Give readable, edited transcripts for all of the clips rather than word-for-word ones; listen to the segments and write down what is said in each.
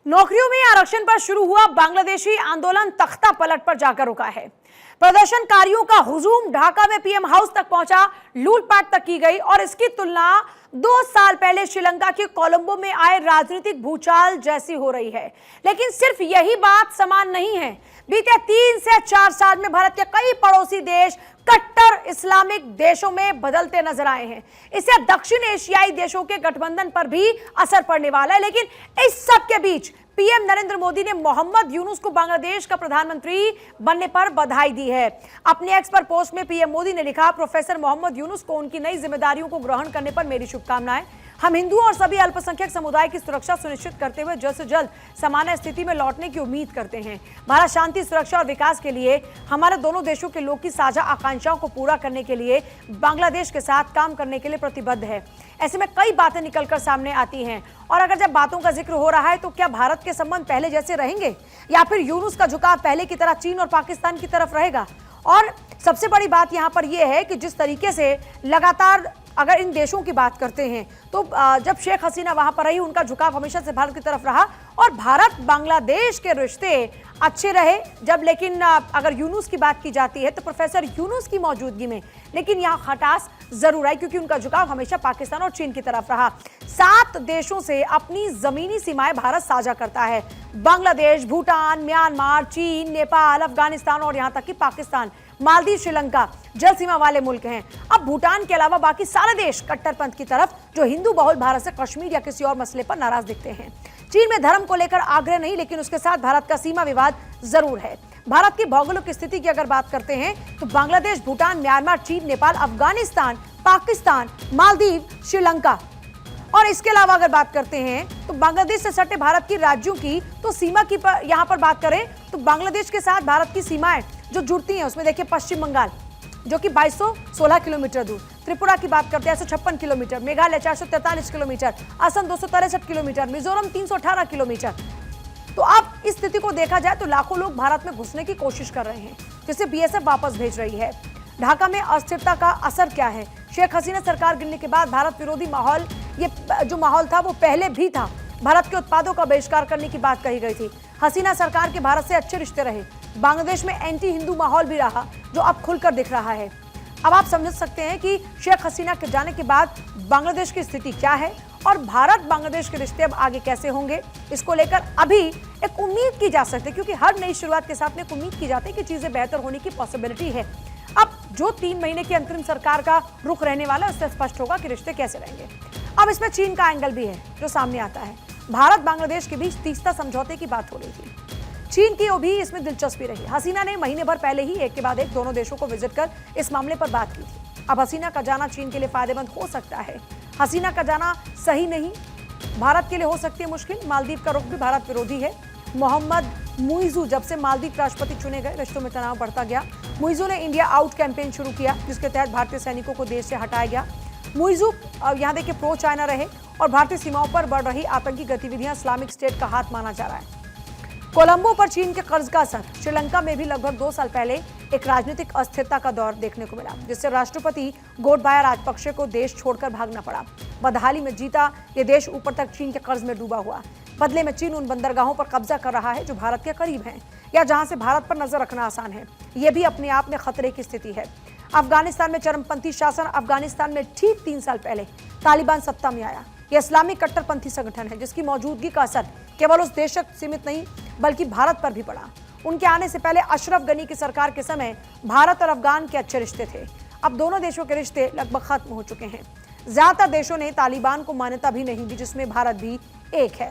नौकरियों में आरक्षण पर शुरू हुआ बांग्लादेशी आंदोलन तख्ता पलट पर जाकर रुका है। प्रदर्शनकारियों का हुजूम ढाका में पीएम हाउस तक पहुंचा, लूटपाट तक की गई और इसकी तुलना 2 साल पहले श्रीलंका के कोलंबो में आए राजनीतिक भूचाल जैसी हो रही है। लेकिन सिर्फ यही बात समान नहीं है। बीते 3 से 4 साल में भारत के कई पड़ोसी देश कट्टर इस्लामिक देशों में बदलते नजर आए हैं। इससे दक्षिण एशियाई देशों के गठबंधन पर भी असर पड़ने वाला है। लेकिन इस सब के बीच पीएम नरेंद्र मोदी ने मोहम्मद यूनुस को बांग्लादेश का प्रधानमंत्री बनने पर बधाई दी है। अपने एक्स पर पोस्ट में पीएम मोदी ने लिखा, प्रोफेसर मोहम्मद यूनुस को उनकी नई जिम्मेदारियों को ग्रहण करने पर मेरी शुभकामनाएं। हम हिंदुओं और सभी अल्पसंख्यक समुदाय की सुरक्षा सुनिश्चित करते हुए जल्द से जल्द सामान्य स्थिति में लौटने की उम्मीद करते हैं। भारत शांति, सुरक्षा और विकास के लिए हमारे दोनों देशों के लोग की साझा आकांक्षाओं को पूरा करने के लिए बांग्लादेश के साथ काम करने के लिए प्रतिबद्ध है। ऐसे में कई बातें निकलकर सामने आती हैं और अगर जब बातों का जिक्र हो रहा है तो क्या भारत के संबंध पहले जैसे रहेंगे या फिर यूनुस का झुकाव पहले की तरह चीन और पाकिस्तान की तरफ रहेगा? और सबसे बड़ी बात यहां पर यह है कि जिस तरीके से लगातार अगर इन देशों की बात करते हैं तो जब शेख हसीना वहां पर रही, उनका झुकाव हमेशा से भारत की तरफ रहा और भारत बांग्लादेश के रिश्ते अच्छे रहे जब। लेकिन अगर यूनुस की बात की जाती है तो प्रोफेसर यूनुस की मौजूदगी में लेकिन यहाँ खटास जरूर आई, क्योंकि उनका झुकाव हमेशा पाकिस्तान और चीन की तरफ रहा। 7 देशों से अपनी जमीनी सीमाएं भारत साझा करता है। बांग्लादेश, भूटान, म्यांमार, चीन, नेपाल, अफगानिस्तान और यहाँ तक कि पाकिस्तान, मालदीव, श्रीलंका जल सीमा वाले मुल्क हैं। अब भूटान के अलावा बाकी सारे देश कट्टरपंथ की तरफ जो हिंदू बहुल भारत से कश्मीर या किसी और मसले पर नाराज दिखते हैं। चीन में धर्म को लेकर आग्रह नहीं, लेकिन उसके साथ भारत का सीमा विवाद जरूर है। भारत की भौगोलिक स्थिति की अगर बात करते हैं तो बांग्लादेश, भूटान, म्यांमार, चीन, नेपाल, अफगानिस्तान, पाकिस्तान, मालदीव, श्रीलंका और इसके अलावा अगर बात करते हैं तो बांग्लादेश से सटे भारत की राज्यों की तो सीमा की यहाँ पर बात करें तो बांग्लादेश के साथ भारत की सीमाएं जो जुड़ती हैं उसमें देखिए पश्चिम बंगाल जो कि 2216 किलोमीटर दूर, त्रिपुरा की बात करते हैं 156 kilometre, Meghalaya 443 kilometre, Assam 263 kilometre, Mizoram 318 kilometre. तो अब इस स्थिति को देखा जाए तो लाखों लोग भारत में घुसने की कोशिश कर रहे हैं, जिसे बीएसएफ वापस भेज रही है। ढाका में अस्थिरता का असर क्या है? शेख हसीना सरकार गिरने के बाद भारत विरोधी माहौल, ये जो माहौल था वो पहले भी था। भारत के उत्पादों का बहिष्कार करने की बात कही गई थी। हसीना सरकार के भारत से अच्छे रिश्ते रहे। बांग्लादेश में एंटी हिंदू माहौल भी रहा जो अब खुलकर दिख रहा है। अब आप समझ सकते हैं कि शेख हसीना के जाने के बाद बांग्लादेश की स्थिति क्या है और भारत बांग्लादेश के रिश्ते अब आगे कैसे होंगे, इसको लेकर अभी एक उम्मीद की जा सकती है, क्योंकि हर नई शुरुआत के साथ में एक उम्मीद की जाती है कि चीजें बेहतर होने की पॉसिबिलिटी है। अब जो 3 महीने की अंतरिम सरकार का रुख रहने वाला है उससे स्पष्ट होगा कि रिश्ते कैसे रहेंगे। अब इसमें चीन का एंगल भी है जो सामने आता है। भारत बांग्लादेश के बीच तीस्ता समझौते की बात हो रही थी। चीन की भी इसमें दिलचस्पी रही। हसीना ने महीने भर पहले ही एक के बाद एक दोनों देशों को विजिट कर इस मामले पर बात की थी। अब हसीना का जाना चीन के लिए फायदेमंद हो सकता है। हसीना का जाना सही नहीं, भारत के लिए हो सकती है मुश्किल। मालदीव का रुख भी भारत विरोधी है। मोहम्मद मुइजू जब से मालदीव राष्ट्रपति चुने गए, रिश्तों में तनाव बढ़ता गया। मुइजू ने इंडिया आउट कैंपेन शुरू किया, जिसके तहत भारतीय सैनिकों को देश से हटाया गया। मुइजू यहाँ देखिए प्रो चाइना रहे और भारतीय सीमाओं पर बढ़ रही आतंकी गतिविधियां इस्लामिक स्टेट का हाथ माना जा रहा है। कोलंबो पर चीन के कर्ज का असर। श्रीलंका में भी लगभग 2 साल पहले एक राजनीतिक अस्थिरता का दौर देखने को मिला, जिससे राष्ट्रपति गोटबाया राजपक्षे को देश छोड़कर भागना पड़ा। बदहाली में जीता ये देश ऊपर तक चीन के कर्ज में डूबा हुआ। बदले में चीन उन बंदरगाहों पर कब्जा कर रहा है जो भारत के करीब हैं या जहां से भारत पर नजर रखना आसान है। यह भी अपने आप में खतरे की स्थिति है। अफगानिस्तान में चरमपंथी शासन। अफगानिस्तान में ठीक 3 साल पहले तालिबान सत्ता में आया। यह इस्लामिक कट्टरपंथी संगठन है जिसकी मौजूदगी का असर केवल उस देश तक सीमित नहीं बल्कि भारत पर भी पड़ा। उनके आने से पहले अशरफ गनी की सरकार के समय भारत और अफगान के अच्छे रिश्ते थे। अब दोनों देशों के रिश्ते लगभग खत्म हो चुके हैं। ज्यादातर देशों ने तालिबान को मान्यता भी नहीं दी, जिसमें भारत भी एक है।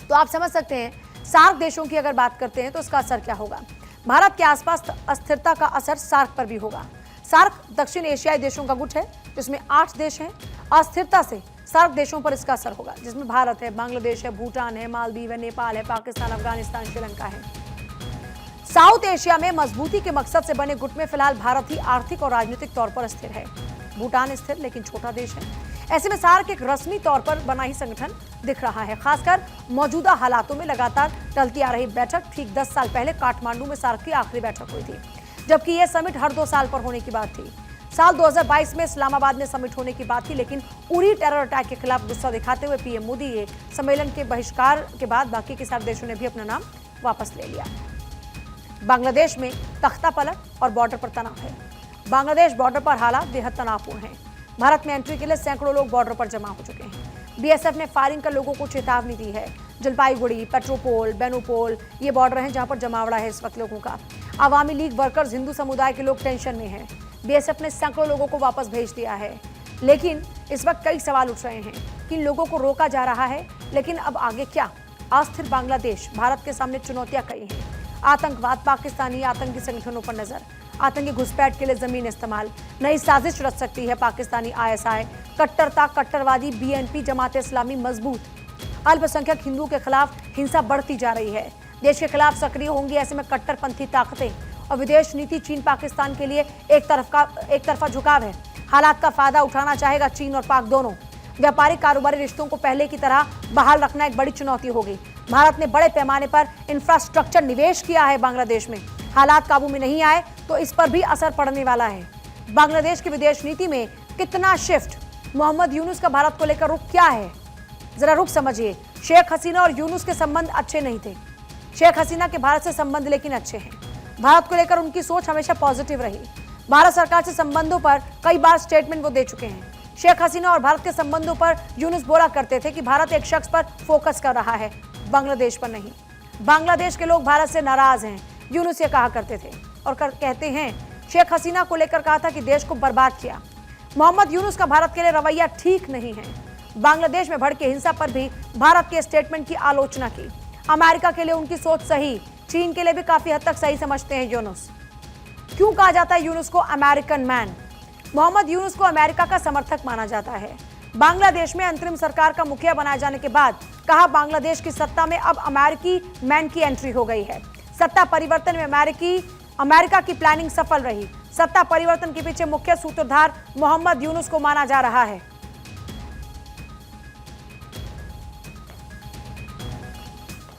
तो आप समझ सकते हैं सार्क देशों की अगर बात करते हैं तो इसका असर क्या होगा। भारत के आसपास अस्थिरता का असर सार्क पर भी होगा। सार्क दक्षिण एशियाई देशों का गुट है जिसमें 8 देश हैं। अस्थिरता से सार्क देशों पर इसका असर होगा, जिसमें भारत है, बांग्लादेश है, भूटान है, मालदीव है, नेपाल है, पाकिस्तान, अफगानिस्तान, श्रीलंका है। साउथ एशिया में मजबूती के मकसद से बने गुट में फिलहाल भारत ही आर्थिक और राजनीतिक तौर पर स्थिर है। भूटान स्थिर लेकिन छोटा देश है। ऐसे में सार्क एक रस्मी तौर पर बना ही संगठन दिख रहा है। खासकर मौजूदा हालातों में लगातार टलती आ रही बैठक ठीक 10 साल पहले काठमांडू में सार्क की आखिरी बैठक हुई थी, जबकि यह समिट हर 2 साल पर होने की बात थी। साल 2022 में इस्लामाबाद में समिट होने की बात थी, लेकिन उरी टेरर अटैक के खिलाफ गुस्सा दिखाते हुए पीएम मोदी ये सम्मेलन के बहिष्कार के बाद बाकी के सारे देशों ने भी अपना नाम वापस ले लिया। बांग्लादेश में तख्ता पलट और बॉर्डर पर तनाव है। बांग्लादेश बॉर्डर पर हालात बेहद तनावपूर्ण है। भारत में एंट्री के लिए सैकड़ों लोग बॉर्डर पर जमा हो चुके हैं। बीएसएफ ने फायरिंग कर लोगों को चेतावनी दी है। जलपाईगुड़ी, पेट्रोपोल, बेनोपोल ये बॉर्डर हैं जहां पर जमावड़ा है इस वक्त लोगों का। आवामी लीग वर्कर्स, हिंदू समुदाय के लोग टेंशन में हैं। बीएसएफ ने सैकड़ों लोगों को वापस भेज दिया है, लेकिन इस वक्त कई सवाल उठ रहे हैं कि इन लोगों को रोका जा रहा है, लेकिन अब आगे क्या? अस्थिर बांग्लादेश, भारत के सामने चुनौतियां कई हैं। आतंकवाद, पाकिस्तानी आतंकी संगठनों पर नजर, आतंकी घुसपैठ के लिए जमीन इस्तेमाल, नई साजिश रच सकती है पाकिस्तानी आईएसआई, कट्टरता, कट्टरवादी बीएनपी, जमात इस्लामी मजबूत, अल्पसंख्यक हिंदुओं के खिलाफ हिंसा बढ़ती जा रही है। देश के खिलाफ सक्रिय होंगी ऐसे में कट्टरपंथी ताकतें और विदेश नीति चीन पाकिस्तान एक तरफा झुकाव है। हालात का फायदा उठाना चाहेगा चीन और पाक दोनों। व्यापारिक कारोबारी रिश्तों को पहले की तरह बहाल रखना एक बड़ी चुनौती होगी। भारत ने बड़े पैमाने पर इंफ्रास्ट्रक्चर निवेश किया है बांग्लादेश में। हालात काबू में नहीं आए तो इस पर भी असर पड़ने वाला है। बांग्लादेश की विदेश नीति में कितना शिफ्ट? मोहम्मद यूनुस का भारत को लेकर रुख क्या है? जरा रुख समझिए। शेख हसीना और यूनुस के संबंध अच्छे नहीं थे। शेख हसीना के भारत से संबंध लेकिन अच्छे हैं। भारत को लेकर उनकी सोच हमेशा पॉजिटिव रही। भारत सरकार से संबंधों पर कई बार स्टेटमेंट वो दे चुके हैं। शेख हसीना और भारत के संबंधों पर यूनुस बोला करते थे कि भारत एक शख्स पर फोकस कर रहा है, बांग्लादेश पर नहीं। बांग्लादेश के लोग भारत से नाराज हैं, यूनुस ये कहा करते थे और कहते हैं। शेख हसीना को लेकर कहा था कि देश को बर्बाद किया। मोहम्मद यूनुस का भारत के लिए रवैया ठीक नहीं है। बांग्लादेश में भड़के हिंसा पर भी भारत के स्टेटमेंट की आलोचना की। अमेरिका के लिए उनकी सोच सही, चीन के लिए भी काफी हद तक सही समझते हैं यूनुस। क्यों कहा जाता है यूनुस को अमेरिकन मैन? मोहम्मद यूनुस को अमेरिका का समर्थक माना जाता है। बांग्लादेश में अंतरिम सरकार का मुखिया बनाए जाने के बाद कहा बांग्लादेश की सत्ता में अब अमेरिकी मैन की एंट्री हो गई है। सत्ता परिवर्तन में अमेरिका की प्लानिंग सफल रही। सत्ता परिवर्तन के पीछे मुख्य सूत्रधार मोहम्मद यूनुस को माना जा रहा है।